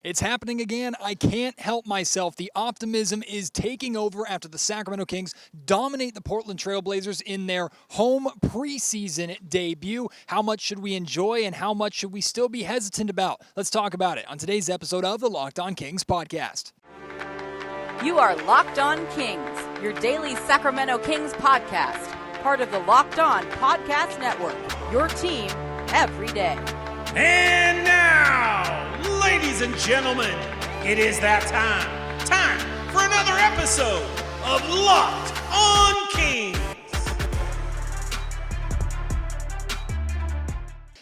It's happening again. I can't help myself. The optimism is taking over after the Sacramento Kings dominate the Portland Trail Blazers in their home preseason debut. How much should we enjoy and how much should we still be hesitant about? Let's talk about it on today's episode of the Locked On Kings podcast. You are Locked On Kings, your daily Sacramento Kings podcast, part of the Locked On Podcast Network, your team every day. And now, ladies and gentlemen, it is that time for another episode of Locked On Kings.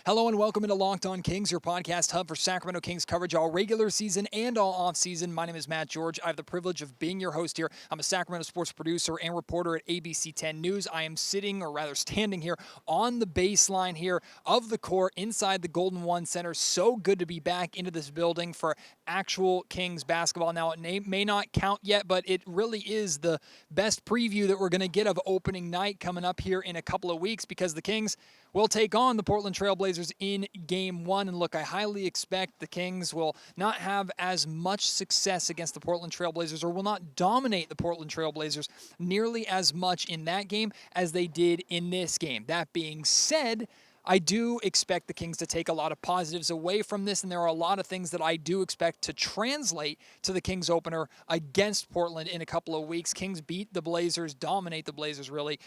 Hello and welcome into Locked On Kings, your podcast hub for Sacramento Kings coverage all regular season and all off-season. My name is Matt George. I have the privilege of being your host here. I'm a Sacramento sports producer and reporter at ABC 10 News. I am standing here on the baseline here of the court inside the Golden One Center. So good to be back into this building for actual Kings basketball. Now, it may not count yet, but it really is the best preview that we're going to get of opening night coming up here in a couple of weeks because the Kings will take on the Portland Trail Blazers in Game 1. And look, I highly expect the Kings will not have as much success against the Portland Trail Blazers or will not dominate the Portland Trail Blazers nearly as much in that game as they did in this game. That being said, I do expect the Kings to take a lot of positives away from this, and there are a lot of things that I do expect to translate to the Kings opener against Portland in a couple of weeks. Kings beat the Blazers, dominate the Blazers really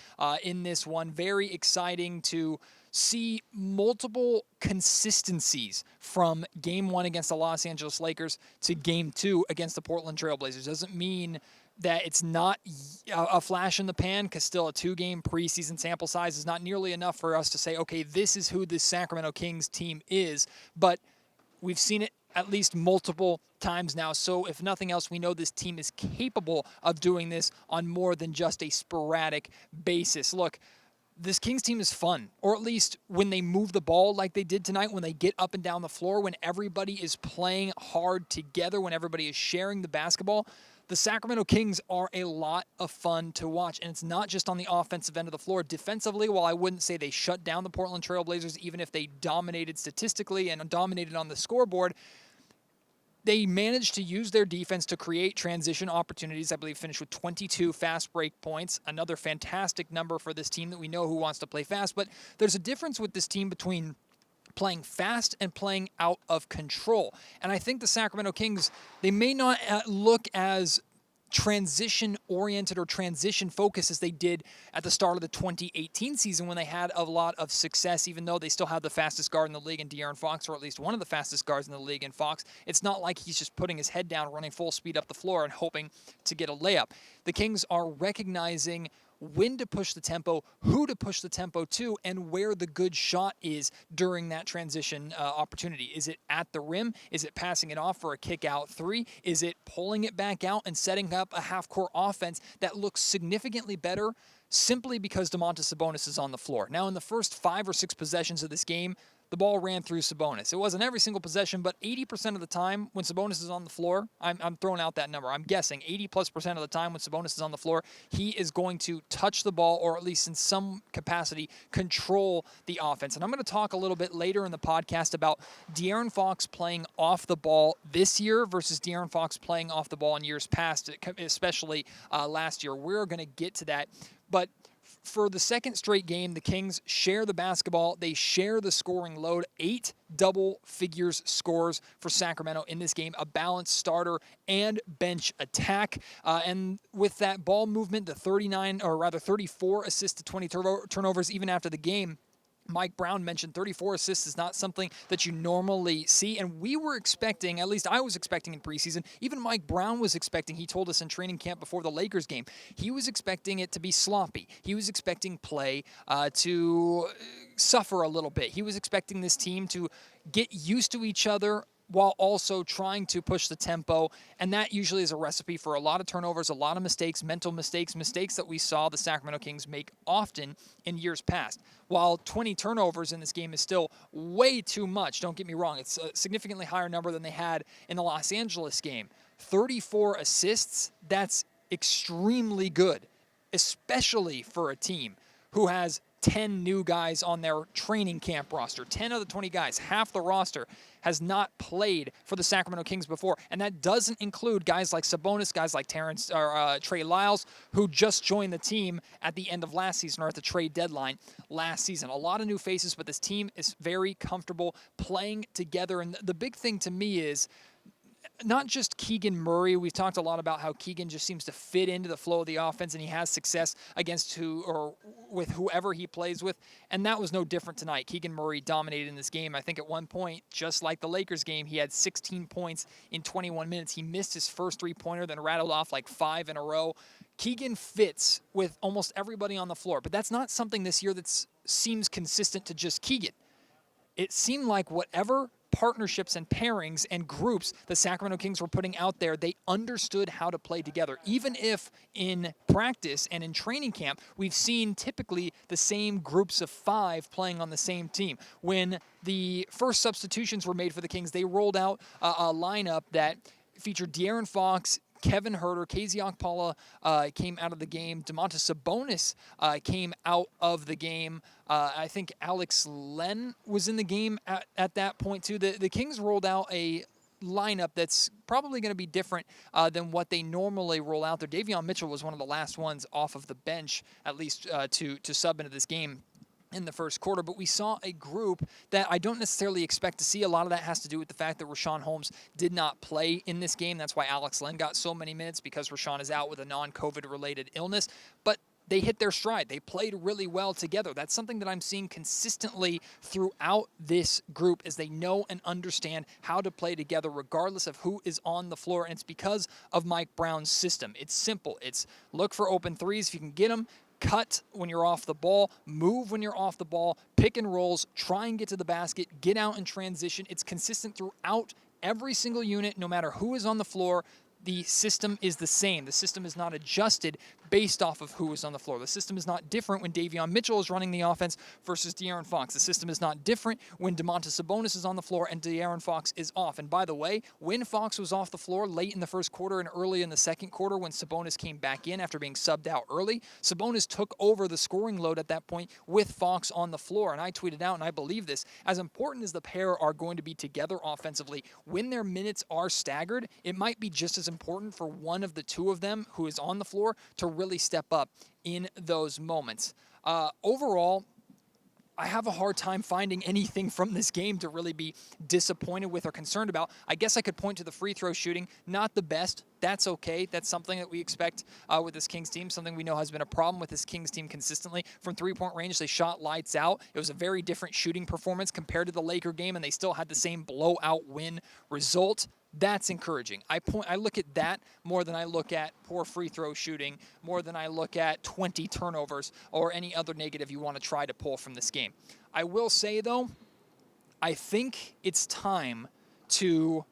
in this one. Very exciting to see multiple consistencies from Game 1 against the Los Angeles Lakers to Game 2 against the Portland Trail Blazers. Doesn't mean that it's not a flash in the pan because still a two-game preseason sample size is not nearly enough for us to say, okay, this is who this Sacramento Kings team is. But we've seen it at least multiple times now. So if nothing else, we know this team is capable of doing this on more than just a sporadic basis. Look, this Kings team is fun, or at least when they move the ball like they did tonight, when they get up and down the floor, when everybody is playing hard together, when everybody is sharing the basketball. The Sacramento Kings are a lot of fun to watch, and it's not just on the offensive end of the floor. Defensively, while I wouldn't say they shut down the Portland Trail Blazers, even if they dominated statistically and dominated on the scoreboard, they managed to use their defense to create transition opportunities. I believe finished with 22 fast break points, another fantastic number for this team that we know who wants to play fast. But there's a difference with this team between playing fast and playing out of control. And I think the Sacramento Kings, they may not look as transition-oriented or transition-focused as they did at the start of the 2018 season when they had a lot of success, even though they still have the fastest guard in the league in De'Aaron Fox, or at least one of the fastest guards in the league in Fox. It's not like he's just putting his head down, running full speed up the floor and hoping to get a layup. The Kings are recognizing when to push the tempo, who to push the tempo to, and where the good shot is during that transition opportunity. Is it at the rim? Is it passing it off for a kick-out three? Is it pulling it back out and setting up a half-court offense that looks significantly better simply because Domantas Sabonis is on the floor? Now, in the first 5 or 6 possessions of this game, the ball ran through Sabonis. It wasn't every single possession, but 80% of the time when Sabonis is on the floor, I'm throwing out that number. I'm guessing 80+% of the time when Sabonis is on the floor, he is going to touch the ball or at least in some capacity control the offense. And I'm going to talk a little bit later in the podcast about De'Aaron Fox playing off the ball this year versus De'Aaron Fox playing off the ball in years past, especially last year. We're going to get to that. But for the second straight game, the Kings share the basketball. They share the scoring load. 8 double figures scores for Sacramento in this game, a balanced starter and bench attack. And with that ball movement, the 34 assists to 20 turnovers even after the game, Mike Brown mentioned 34 assists is not something that you normally see, and we were expecting, at least I was expecting in preseason, even Mike Brown was expecting, he told us in training camp before the Lakers game, he was expecting it to be sloppy. He was expecting play to suffer a little bit. He was expecting this team to get used to each other while also trying to push the tempo, and that usually is a recipe for a lot of turnovers, a lot of mistakes, mental mistakes that we saw the Sacramento Kings make often in years past. While 20 turnovers in this game is still way too much, don't get me wrong, it's a significantly higher number than they had in the Los Angeles game. 34 assists, that's extremely good, especially for a team who has 10 new guys on their training camp roster. 10 of the 20 guys, half the roster, has not played for the Sacramento Kings before. And that doesn't include guys like Sabonis, guys like Trey Lyles, who just joined the team at the end of last season or at the trade deadline last season. A lot of new faces, but this team is very comfortable playing together. And the big thing to me is not just Keegan Murray. We've talked a lot about how Keegan just seems to fit into the flow of the offense, and he has success against with whoever he plays with, and that was no different tonight. Keegan Murray dominated in this game. I think at one point, just like the Lakers game, he had 16 points in 21 minutes. He missed his first three-pointer, then rattled off like 5 in a row. Keegan fits with almost everybody on the floor, but that's not something this year that seems consistent to just Keegan. It seemed like whatever partnerships and pairings and groups the Sacramento Kings were putting out there, they understood how to play together. Even if in practice and in training camp, we've seen typically the same groups of 5 playing on the same team. When the first substitutions were made for the Kings, they rolled out a lineup that featured De'Aaron Fox, Kevin Huerter, KZ Okpala came out of the game. Domantas Sabonis came out of the game. I think Alex Len was in the game at that point too. The Kings rolled out a lineup that's probably going to be different than what they normally roll out there. Davion Mitchell was one of the last ones off of the bench, at least to sub into this game in the first quarter, but we saw a group that I don't necessarily expect to see. A lot of that has to do with the fact that Richaun Holmes did not play in this game. That's why Alex Len got so many minutes, because Richaun is out with a non-COVID related illness. But they hit their stride. They played really well together. That's something that I'm seeing consistently throughout this group, is they know and understand how to play together regardless of who is on the floor, and it's because of Mike Brown's system. It's simple. It's look for open threes if you can get them, cut when you're off the ball, move when you're off the ball, pick and rolls, try and get to the basket, get out in transition. It's consistent throughout every single unit, no matter who is on the floor. The system is the same. The system is not adjusted based off of who is on the floor. The system is not different when Davion Mitchell is running the offense versus De'Aaron Fox. The system is not different when Domantas Sabonis is on the floor and De'Aaron Fox is off. And by the way, when Fox was off the floor late in the first quarter and early in the second quarter, when Sabonis came back in after being subbed out early, Sabonis took over the scoring load at that point with Fox on the floor. And I tweeted out, and I believe this, as important as the pair are going to be together offensively, when their minutes are staggered, it might be just as important for one of the two of them who is on the floor to really step up in those moments. Overall, I have a hard time finding anything from this game to really be disappointed with or concerned about. I guess I could point to the free throw shooting. Not the best. That's okay. That's something that we expect with this Kings team, something we know has been a problem with this Kings team consistently. From three-point range, they shot lights out. It was a very different shooting performance compared to the Laker game, and they still had the same blowout win result. That's encouraging. I look at that more than I look at poor free throw shooting, more than I look at 20 turnovers or any other negative you want to try to pull from this game. I will say, though, I think it's time to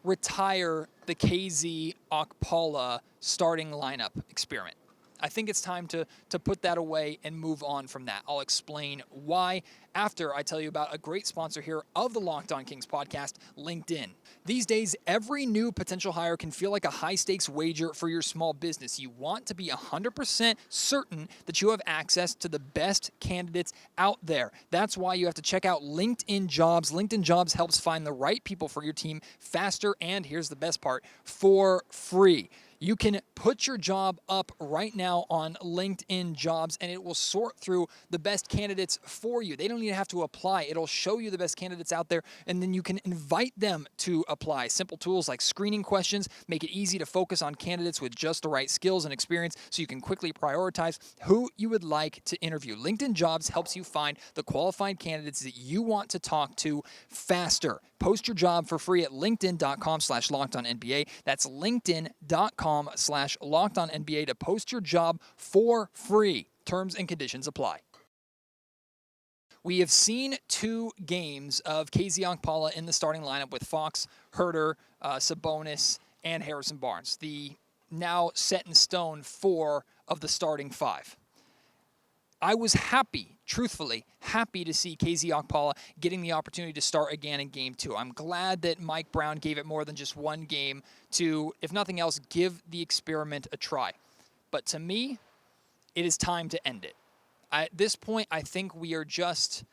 retire the KZ Okpala starting lineup experiment. I think it's time to put that away and move on from that. I'll explain why after I tell you about a great sponsor here of the Locked On Kings podcast, LinkedIn. These days, every new potential hire can feel like a high-stakes wager for your small business. You want to be 100% certain that you have access to the best candidates out there. That's why you have to check out LinkedIn Jobs. LinkedIn Jobs helps find the right people for your team faster, and here's the best part, for free. You can put your job up right now on LinkedIn Jobs, and it will sort through the best candidates for you. They don't even have to apply. It'll show you the best candidates out there, and then you can invite them to apply. Simple tools like screening questions make it easy to focus on candidates with just the right skills and experience, so you can quickly prioritize who you would like to interview. LinkedIn Jobs helps you find the qualified candidates that you want to talk to faster. Post your job for free at linkedin.com/LockedOnNBA. That's linkedin.com/LockedOnNBA to post your job for free. Terms and conditions apply. We have seen 2 games of KZ Okpala in the starting lineup with Fox, Huerter, Sabonis, and Harrison Barnes, the now set in stone 4 of the starting 5. I was happy, truthfully, happy to see KZ Okpala getting the opportunity to start again in Game 2. I'm glad that Mike Brown gave it more than just one game to, if nothing else, give the experiment a try. But to me, it is time to end it. At this point, I think we are just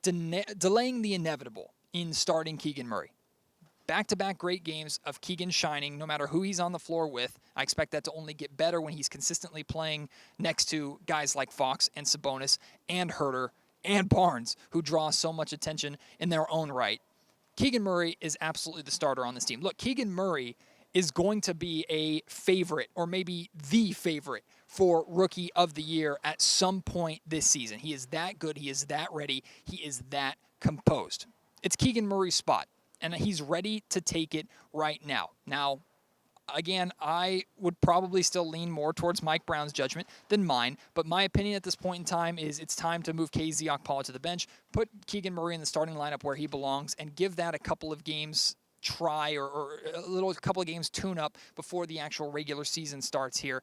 delaying the inevitable in starting Keegan Murray. Back-to-back great games of Keegan shining, no matter who he's on the floor with. I expect that to only get better when he's consistently playing next to guys like Fox and Sabonis and Herter and Barnes, who draw so much attention in their own right. Keegan Murray is absolutely the starter on this team. Look, Keegan Murray is going to be a favorite, or maybe the favorite, for Rookie of the Year at some point this season. He is that good. He is that ready. He is that composed. It's Keegan Murray's spot, and he's ready to take it right now. Now, again, I would probably still lean more towards Mike Brown's judgment than mine, but my opinion at this point in time is it's time to move KZ Okpala to the bench, put Keegan Murray in the starting lineup where he belongs, and give that a couple of games try or a couple of games tune up before the actual regular season starts here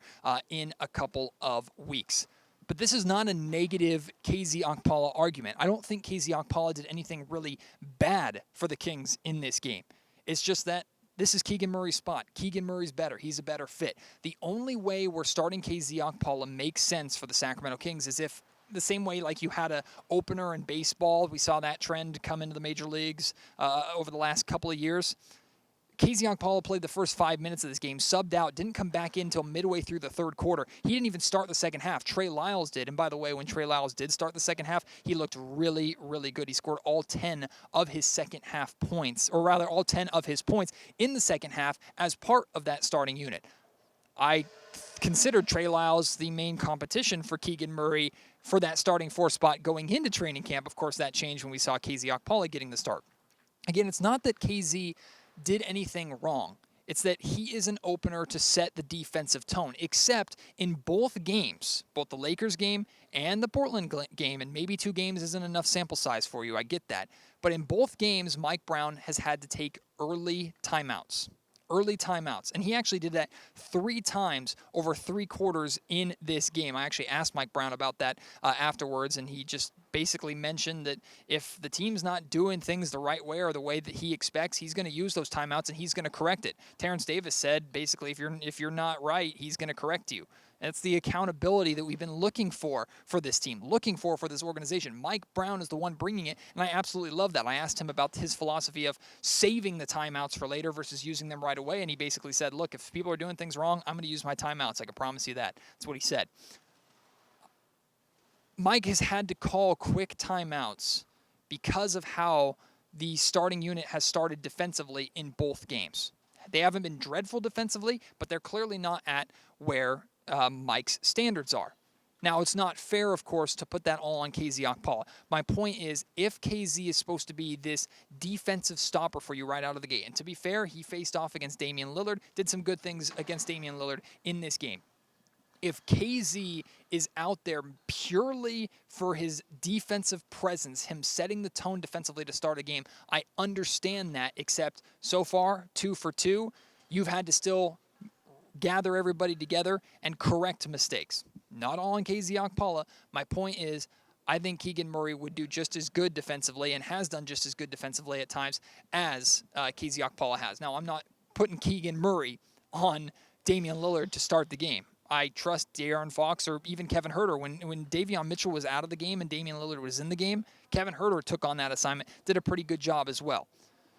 in a couple of weeks. But this is not a negative KZ Okpala argument. I don't think KZ Okpala did anything really bad for the Kings in this game. It's just that this is Keegan Murray's spot. Keegan Murray's better. He's a better fit. The only way we're starting KZ Okpala makes sense for the Sacramento Kings is if the same way like you had a opener in baseball, we saw that trend come into the major leagues over the last couple of years. KZ Okpala played the first 5 minutes of this game, subbed out, didn't come back in until midway through the third quarter. He didn't even start the second half. Trey Lyles did. And by the way, when Trey Lyles did start the second half, he looked really, really good. He scored all 10 of his second half points, or rather all 10 of his points in the second half as part of that starting unit. I considered Trey Lyles the main competition for Keegan Murray for that starting 4 spot going into training camp. Of course, that changed when we saw KZ Okpala getting the start. Again, it's not that KZ did anything wrong. It's that he is an opener to set the defensive tone, except in both games, both the Lakers game and the Portland game, and maybe 2 games isn't enough sample size for you, I get that. But in both games, Mike Brown has had to take early timeouts. And he actually did that 3 times over 3 quarters in this game. I actually asked Mike Brown about that afterwards, and he just basically mentioned that if the team's not doing things the right way or the way that he expects, he's going to use those timeouts and he's going to correct it. Terrence Davis said basically if you're not right, he's going to correct you. That's the accountability that we've been looking for this team, looking for this organization. Mike Brown is the one bringing it, and I absolutely love that. I asked him about his philosophy of saving the timeouts for later versus using them right away, and he basically said, look, if people are doing things wrong, I'm going to use my timeouts. I can promise you that. That's what he said. Mike has had to call quick timeouts because of how the starting unit has started defensively in both games. They haven't been dreadful defensively, but they're clearly not at where Mike's standards are. Now, it's not fair, of course, to put that all on KZ Okpala. My point is, if KZ is supposed to be this defensive stopper for you right out of the gate, and to be fair, he faced off against Damian Lillard, did some good things against Damian Lillard in this game. If KZ is out there purely for his defensive presence, him setting the tone defensively to start a game, I understand that, except so far, 2 for 2, you've had to still gather everybody together and correct mistakes. Not all on KZ Okpala. My point is, I think Keegan Murray would do just as good defensively and has done just as good defensively at times as KZ Okpala has. Now, I'm not putting Keegan Murray on Damian Lillard to start the game. I trust De'Aaron Fox or even Kevin Herter. When Davion Mitchell was out of the game and Damian Lillard was in the game, Kevin Herter took on that assignment, did a pretty good job as well.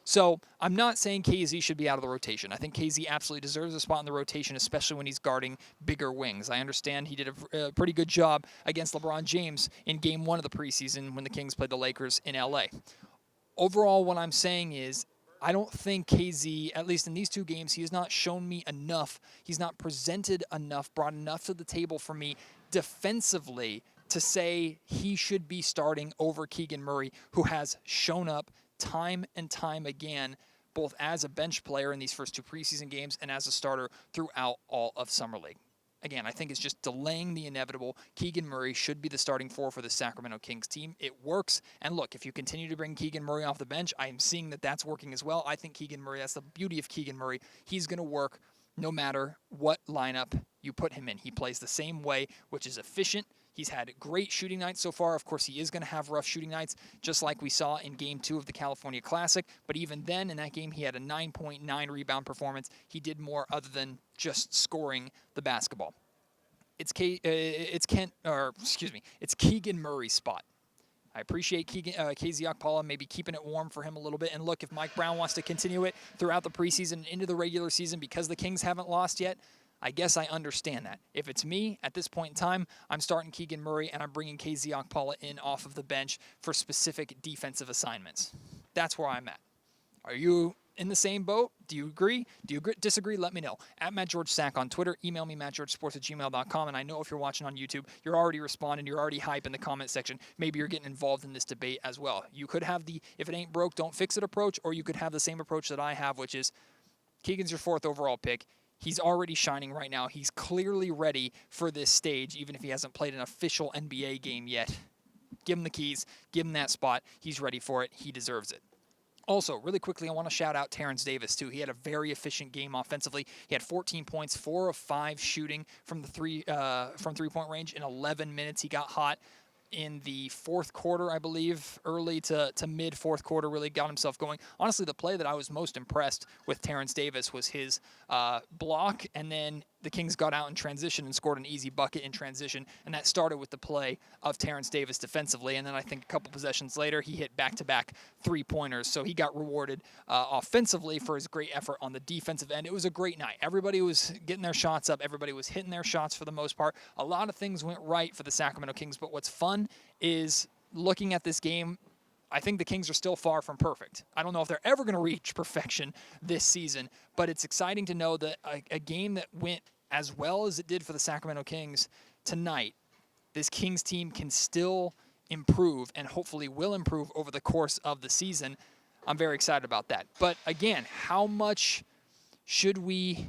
So I'm not saying KZ should be out of the rotation. I think KZ absolutely deserves a spot in the rotation, especially when he's guarding bigger wings. I understand he did a pretty good job against LeBron James in Game 1 of the preseason when the Kings played the Lakers in LA. Overall, what I'm saying is, I don't think KZ, at least in these 2 games, he has not shown me enough. He's not presented enough, brought enough to the table for me defensively to say he should be starting over Keegan Murray, who has shown up time and time again, both as a bench player in these first 2 preseason games and as a starter throughout all of Summer League. Again, I think it's just delaying the inevitable. Keegan Murray should be the starting 4 for the Sacramento Kings team. It works. And look, if you continue to bring Keegan Murray off the bench, I am seeing that that's working as well. I think Keegan Murray, that's the beauty of Keegan Murray. He's going to work no matter what lineup you put him in. He plays the same way, which is efficient. He's had great shooting nights so far. Of course, he is going to have rough shooting nights, just like we saw in Game 2 of the California Classic. But even then, in that game, he had a 9.9 rebound performance. He did more other than just scoring the basketball. it's Keegan Murray's spot. I appreciate KZ Okpala maybe keeping it warm for him a little bit. And look, if Mike Brown wants to continue it throughout the preseason into the regular season because the Kings haven't lost yet, I guess I understand that. If it's me, at this point in time, I'm starting Keegan Murray and I'm bringing KZ Okpala in off of the bench for specific defensive assignments. That's where I'm at. Are you in the same boat? Do you agree? Do you disagree? Let me know. At MattGeorgeSack on Twitter. Email me, mattgeorgesports@gmail.com. And I know if you're watching on YouTube, you're already responding. You're already hype in the comment section. Maybe you're getting involved in this debate as well. You could have the if it ain't broke, don't fix it approach, or you could have the same approach that I have, which is Keegan's your 4th overall pick. He's already shining right now. He's clearly ready for this stage, even if he hasn't played an official NBA game yet. Give him the keys. Give him that spot. He's ready for it. He deserves it. Also, really quickly, I want to shout out Terrence Davis, too. He had a very efficient game offensively. He had 14 points, 4 of 5 shooting from the three-point range in 11 minutes. He got hot in the 4th quarter, I believe, early to mid 4th quarter, really got himself going. Honestly, the play that I was most impressed with Terrence Davis was his block, and then the Kings got out in transition and scored an easy bucket in transition, and that started with the play of Terrence Davis defensively, and then I think a couple possessions later, he hit back-to-back three-pointers, so he got rewarded offensively for his great effort on the defensive end. It was a great night. Everybody was getting their shots up. Everybody was hitting their shots for the most part. A lot of things went right for the Sacramento Kings, but what's fun is looking at this game. I think the Kings are still far from perfect. I don't know if they're ever going to reach perfection this season, but it's exciting to know that a game that went as well as it did for the Sacramento Kings tonight, this Kings team can still improve and hopefully will improve over the course of the season. I'm very excited about that. But again, how much should we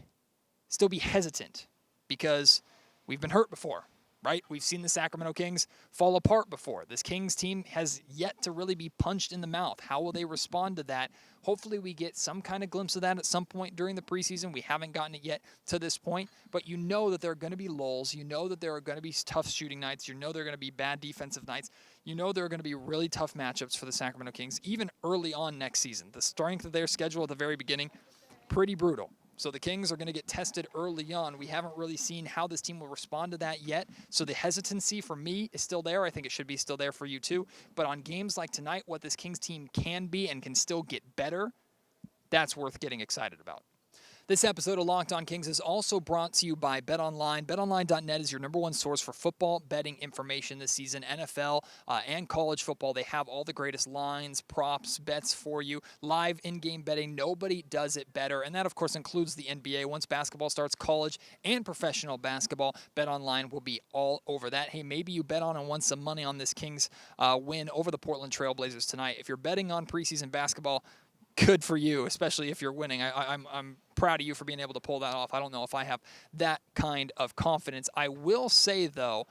still be hesitant? Because we've been hurt before, right? We've seen the Sacramento Kings fall apart before. This Kings team has yet to really be punched in the mouth. How will they respond to that? Hopefully we get some kind of glimpse of that at some point during the preseason. We haven't gotten it yet to this point, but you know that there are going to be lulls. You know that there are going to be tough shooting nights. You know there are going to be bad defensive nights. You know there are going to be really tough matchups for the Sacramento Kings, even early on next season. The strength of their schedule at the very beginning, pretty brutal. So the Kings are going to get tested early on. We haven't really seen how this team will respond to that yet. So the hesitancy for me is still there. I think it should be still there for you too. But on games like tonight, what this Kings team can be and can still get better, that's worth getting excited about. This episode of Locked On Kings is also brought to you by BetOnline. BetOnline.net is your #1 source for football betting information this season. NFL and college football, they have all the greatest lines, props, bets for you. Live in-game betting, nobody does it better. And that, of course, includes the NBA. Once basketball starts, college and professional basketball, BetOnline will be all over that. Hey, maybe you bet on and won some money on this Kings win over the Portland Trail Blazers tonight. If you're betting on preseason basketball, good for you, especially if you're winning. I'm proud of you for being able to pull that off. I don't know if I have that kind of confidence. I will say, though,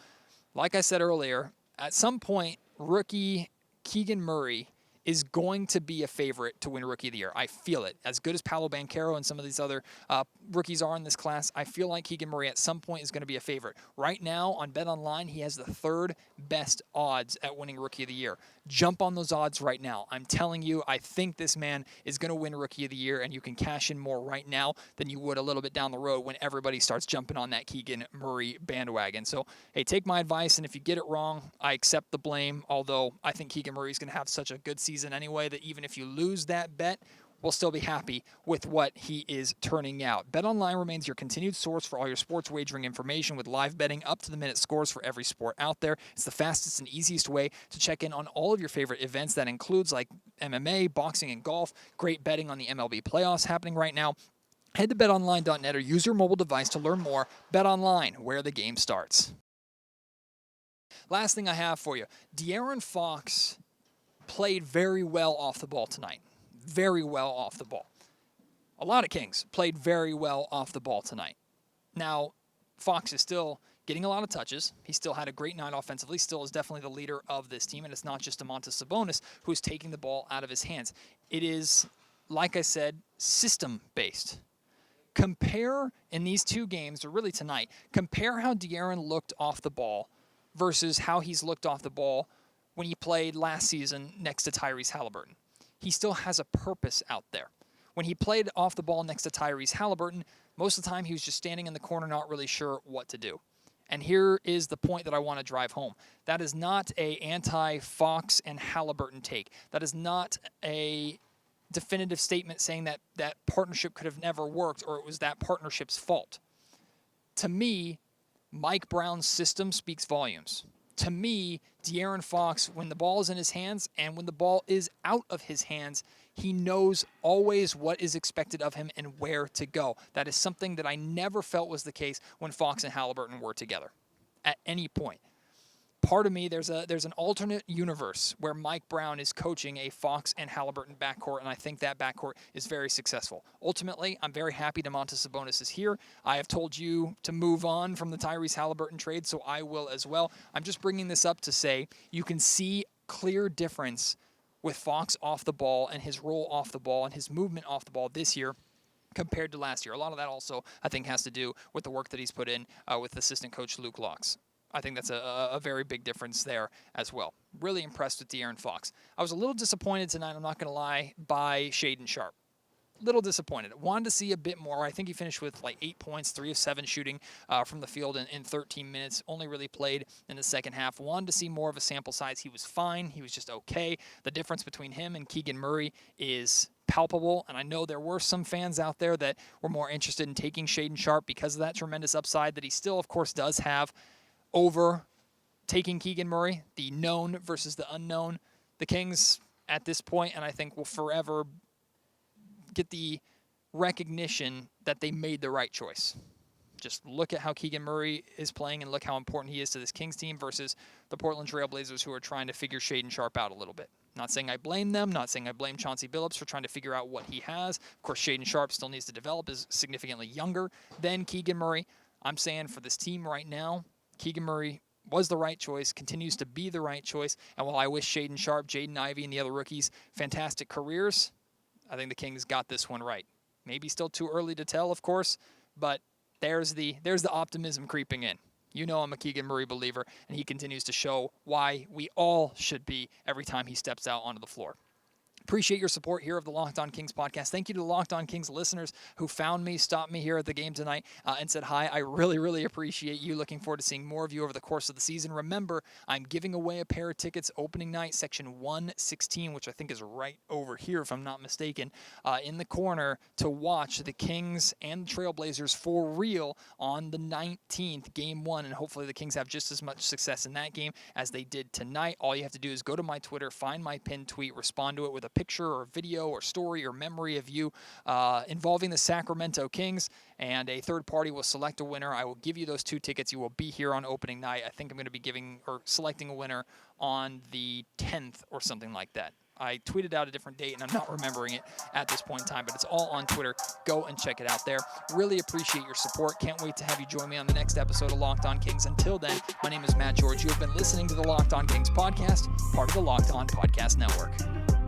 like I said earlier, at some point, rookie Keegan Murray is going to be a favorite to win Rookie of the Year. I feel it. As good as Paolo Banchero and some of these other rookies are in this class, I feel like Keegan Murray at some point is going to be a favorite. Right now on BetOnline, he has the 3rd best odds at winning Rookie of the Year. Jump on those odds right now. I'm telling you, I think this man is going to win Rookie of the Year, and you can cash in more right now than you would a little bit down the road when everybody starts jumping on that Keegan Murray bandwagon. So, hey, take my advice, and if you get it wrong, I accept the blame, although I think Keegan Murray is going to have such a good season anyway that even if you lose that bet, we'll still be happy with what he is turning out. BetOnline remains your continued source for all your sports wagering information with live betting, up-to-the-minute scores for every sport out there. It's the fastest and easiest way to check in on all of your favorite events. That includes like MMA, boxing, and golf. Great betting on the MLB playoffs happening right now. Head to betonline.net or use your mobile device to learn more. BetOnline, where the game starts. Last thing I have for you, De'Aaron Fox played very well off the ball tonight. Very well off the ball. A lot of Kings played very well off the ball tonight. Now, Fox is still getting a lot of touches. He still had a great night offensively, still is definitely the leader of this team, and it's not just Domantas Sabonis who's taking the ball out of his hands. It is, like I said, system-based. Compare in these two games, or really tonight, compare how De'Aaron looked off the ball versus how he's looked off the ball when he played last season next to Tyrese Halliburton. He still has a purpose out there. When he played off the ball next to Tyrese Halliburton, most of the time he was just standing in the corner not really sure what to do. And here is the point that I want to drive home. That is not a anti-Fox and Halliburton take. That is not a definitive statement saying that that partnership could have never worked or it was that partnership's fault. To me, Mike Brown's system speaks volumes. To me, De'Aaron Fox, when the ball is in his hands and when the ball is out of his hands, he knows always what is expected of him and where to go. That is something that I never felt was the case when Fox and Halliburton were together at any point. Part of me, there's an alternate universe where Mike Brown is coaching a Fox and Halliburton backcourt, and I think that backcourt is very successful. Ultimately, I'm very happy Domantas Sabonis is here. I have told you to move on from the Tyrese Halliburton trade, so I will as well. I'm just bringing this up to say you can see clear difference with Fox off the ball and his role off the ball and his movement off the ball this year compared to last year. A lot of that also, I think, has to do with the work that he's put in with assistant coach Luke Locks. I think that's a very big difference there as well. Really impressed with De'Aaron Fox. I was a little disappointed tonight, I'm not going to lie, by Shaedon Sharpe. Little disappointed. Wanted to see a bit more. I think he finished with like 8 points, 3 of 7 shooting from the field in 13 minutes. Only really played in the second half. Wanted to see more of a sample size. He was fine. He was just okay. The difference between him and Keegan Murray is palpable, and I know there were some fans out there that were more interested in taking Shaedon Sharpe because of that tremendous upside that he still, of course, does have over taking Keegan Murray, the known versus the unknown. The Kings, at this point, and I think will forever get the recognition that they made the right choice. Just look at how Keegan Murray is playing and look how important he is to this Kings team versus the Portland Trail Blazers who are trying to figure Shaedon Sharpe out a little bit. Not saying I blame them, not saying I blame Chauncey Billups for trying to figure out what he has. Of course, Shaedon Sharpe still needs to develop, is significantly younger than Keegan Murray. I'm saying for this team right now, Keegan Murray was the right choice, continues to be the right choice, and while I wish Shaedon Sharpe, Jaden Ivey, and the other rookies fantastic careers, I think the Kings got this one right. Maybe still too early to tell, of course, but there's the optimism creeping in. You know I'm a Keegan Murray believer, and he continues to show why we all should be every time he steps out onto the floor. Appreciate your support here of the Locked On Kings podcast. Thank you to the Locked On Kings listeners who found me, stopped me here at the game tonight, and said hi. I really, really appreciate you. Looking forward to seeing more of you over the course of the season. Remember, I'm giving away a pair of tickets opening night, section 116, which I think is right over here, if I'm not mistaken, in the corner to watch the Kings and the Trailblazers for real on the 19th, game 1, and hopefully the Kings have just as much success in that game as they did tonight. All you have to do is go to my Twitter, find my pinned tweet, respond to it with a picture or video or story or memory of you involving the Sacramento Kings, and a third party will select a winner. I will give you those 2 tickets. You will be here on opening night. I think I'm going to be selecting a winner on the 10th or something like that. I tweeted out a different date, and I'm not remembering it at this point in time, but it's all on Twitter. Go and check it out there. Really appreciate your support. Can't wait to have you join me on the next episode of Locked On Kings. Until then, my name is Matt George. You have been listening to the Locked On Kings podcast, part of the Locked On Podcast Network.